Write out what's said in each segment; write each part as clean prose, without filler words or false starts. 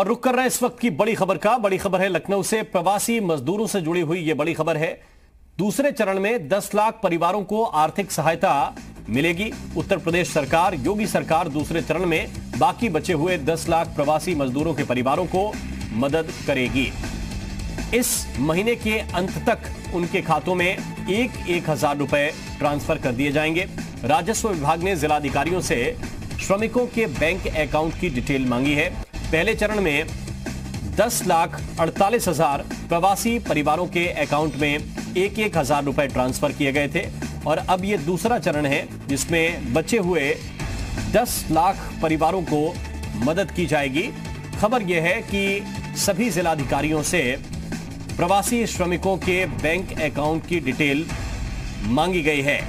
और रुक कर रहे हैं इस वक्त की बड़ी खबर का। बड़ी खबर है लखनऊ से, प्रवासी मजदूरों से जुड़ी हुई यह बड़ी खबर है। दूसरे चरण में 10 लाख परिवारों को आर्थिक सहायता मिलेगी। उत्तर प्रदेश सरकार, योगी सरकार दूसरे चरण में बाकी बचे हुए 10 लाख प्रवासी मजदूरों के परिवारों को मदद करेगी। इस महीने के अंत तक उनके खातों में एक हजार रुपए ट्रांसफर कर दिए जाएंगे। राजस्व विभाग ने जिलाधिकारियों से श्रमिकों के बैंक अकाउंट की डिटेल मांगी है। पहले चरण में 10,48,000 प्रवासी परिवारों के अकाउंट में एक हजार रुपए ट्रांसफर किए गए थे और अब यह दूसरा चरण है जिसमें बचे हुए 10 लाख परिवारों को मदद की जाएगी। खबर यह है कि सभी जिलाधिकारियों से प्रवासी श्रमिकों के बैंक अकाउंट की डिटेल मांगी गई है।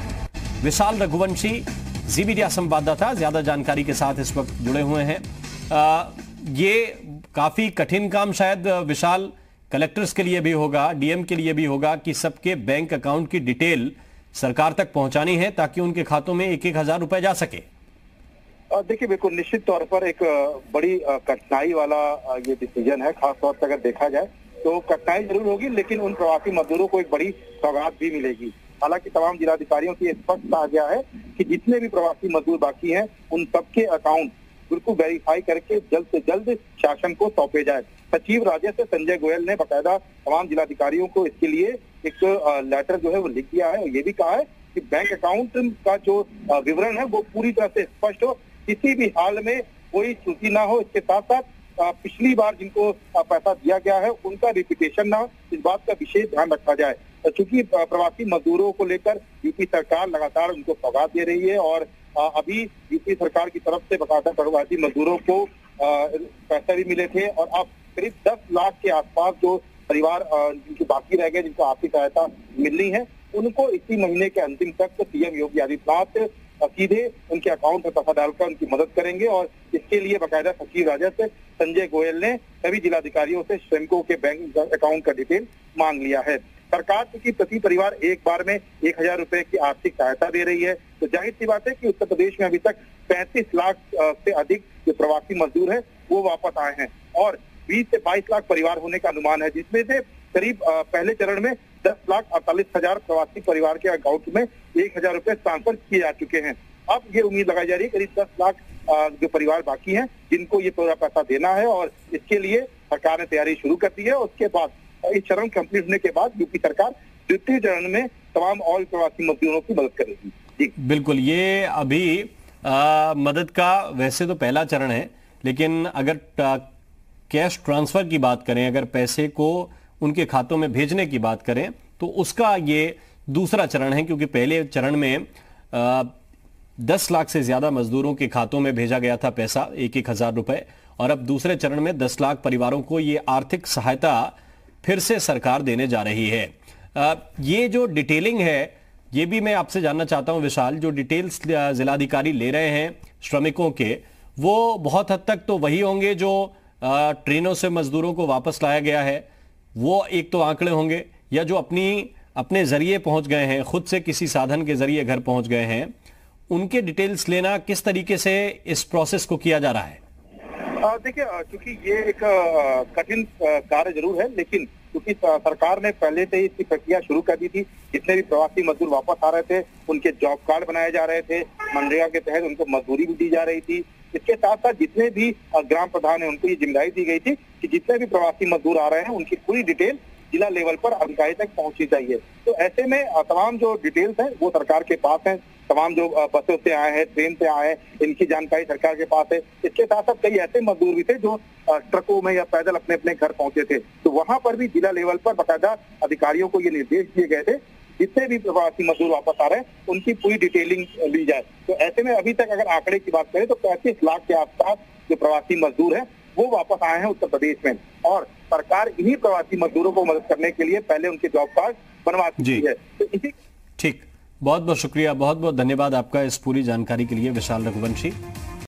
विशाल रघुवंशी, जी मीडिया संवाददाता, ज्यादा जानकारी के साथ इस वक्त जुड़े हुए हैं। ये काफी कठिन काम शायद विशाल कलेक्टर्स के लिए भी होगा, डीएम के लिए भी होगा कि सबके बैंक अकाउंट की डिटेल सरकार तक पहुंचानी है ताकि उनके खातों में एक हजार रुपए जा सके। देखिए, बिल्कुल निश्चित तौर पर एक बड़ी कठिनाई वाला ये डिसीजन है। खास तौर पर अगर देखा जाए तो कठिनाई जरूर होगी, लेकिन उन प्रवासी मजदूरों को एक बड़ी सौगात भी मिलेगी। हालांकि तमाम जिलाधिकारियों की स्पष्ट कहा गया है कि जितने भी प्रवासी मजदूर बाकी हैं उन सबके अकाउंट बिल्कुल वेरीफाई करके जल्द से जल्द शासन को सौंपे जाए। सचिव राजस्व संजय गोयल ने बकायदा तमाम जिलाधिकारियों को इसके लिए एक लेटर जो है वो लिख दिया है और ये भी कहा है कि बैंक अकाउंट का जो विवरण है वो पूरी तरह से स्पष्ट हो, किसी भी हाल में कोई त्रुटि ना हो। इसके साथ साथ पिछली बार जिनको पैसा दिया गया है उनका रिपीटेशन ना हो, इस बात का विशेष ध्यान रखा जाए। चूंकि प्रवासी मजदूरों को लेकर यूपी सरकार लगातार उनको सौगात दे रही है और अभी यूपी सरकार की तरफ से बकायदा प्रवासी मजदूरों को पैसे भी मिले थे और अब करीब 10 लाख के आसपास जो परिवार जिनके बाकी रह गए, जिनको आर्थिक सहायता मिलनी है, उनको इसी महीने के अंतिम तक सीएम योगी आदित्यनाथ सीधे उनके अकाउंट में पैसा डालकर उनकी मदद करेंगे और इसके लिए बकायदा सचिव राजस्व संजय गोयल ने सभी जिलाधिकारियों से श्रमिकों के बैंक अकाउंट का डिटेल मांग लिया है। सरकार की प्रति परिवार एक बार में 1,000 रुपए की आर्थिक सहायता दे रही है, तो जाहिर सी बात है कि उत्तर प्रदेश में अभी तक 35 लाख से अधिक जो प्रवासी मजदूर है वो वापस आए हैं और 20 से 22 लाख परिवार होने का अनुमान है, जिसमें से करीब पहले चरण में 10,48,000 प्रवासी परिवार के अकाउंट में 1,000 रुपए ट्रांसफर किए जा चुके हैं। अब ये उम्मीद लगाई जा रही है करीब 10 लाख जो परिवार बाकी हैं जिनको ये पूरा पैसा देना है और इसके लिए सरकार ने तैयारी शुरू कर दी है। उसके बाद इस चरण कंप्लीट होने के बाद यूपी सरकार द्वितीय चरण में तमाम और प्रवासी मजदूरों की मदद करेगी। जी बिल्कुल, ये अभी मदद का वैसे तो पहला चरण है, लेकिन अगर कैश ट्रांसफर की बात करें, अगर पैसे को उनके खातों में भेजने की बात करें तो उसका ये दूसरा चरण है, क्योंकि पहले चरण में 10 लाख से ज्यादा मजदूरों के खातों में भेजा गया था पैसा, एक हजार रुपए, और अब दूसरे चरण में 10 लाख परिवारों को ये आर्थिक सहायता फिर से सरकार देने जा रही है। ये जो डिटेलिंग है ये भी मैं आपसे जानना चाहता हूं विशाल, जो डिटेल्स जिलाधिकारी ले रहे हैं श्रमिकों के, वो बहुत हद तक तो वही होंगे जो ट्रेनों से मजदूरों को वापस लाया गया है, वो एक तो आंकड़े होंगे, या जो अपने जरिए पहुंच गए हैं, खुद से किसी साधन के जरिए घर पहुंच गए हैं, उनके डिटेल्स लेना किस तरीके से इस प्रोसेस को किया जा रहा है? देखिए, क्योंकि ये एक कठिन कार्य जरूर है, लेकिन क्योंकि सरकार ने पहले से ही इसकी प्रक्रिया शुरू कर दी थी। जितने भी प्रवासी मजदूर वापस आ रहे थे उनके जॉब कार्ड बनाए जा रहे थे, मनरेगा के तहत उनको मजदूरी भी दी जा रही थी। इसके साथ साथ जितने भी ग्राम प्रधान है उनको ये जिम्मेदारी दी गई थी कि जितने भी प्रवासी मजदूर आ रहे हैं उनकी पूरी डिटेल जिला लेवल पर अधिकारी तक पहुंचनी चाहिए। तो ऐसे में तमाम जो डिटेल्स हैं वो सरकार के पास हैं। तमाम जो बसों से आए हैं, ट्रेन से आए हैं, इनकी जानकारी सरकार के पास है। इसके साथ साथ कई ऐसे मजदूर भी थे जो ट्रकों में या पैदल अपने अपने घर पहुंचे थे, तो वहां पर भी जिला लेवल पर बकायदा अधिकारियों को ये निर्देश दिए गए थे जितने भी प्रवासी मजदूर वापस आ रहे हैं उनकी पूरी डिटेलिंग ली जाए। तो ऐसे में अभी तक अगर आंकड़े की बात करें तो 35 लाख के आसपास जो प्रवासी मजदूर हैं वो वापस आए हैं उत्तर प्रदेश में, और सरकार इन्हीं प्रवासी मजदूरों को मदद करने के लिए पहले उनके जॉब कार्ड बनवा चुकी है। तो इसी ठीक, बहुत बहुत शुक्रिया, बहुत बहुत धन्यवाद आपका इस पूरी जानकारी के लिए विशाल रघुवंशी।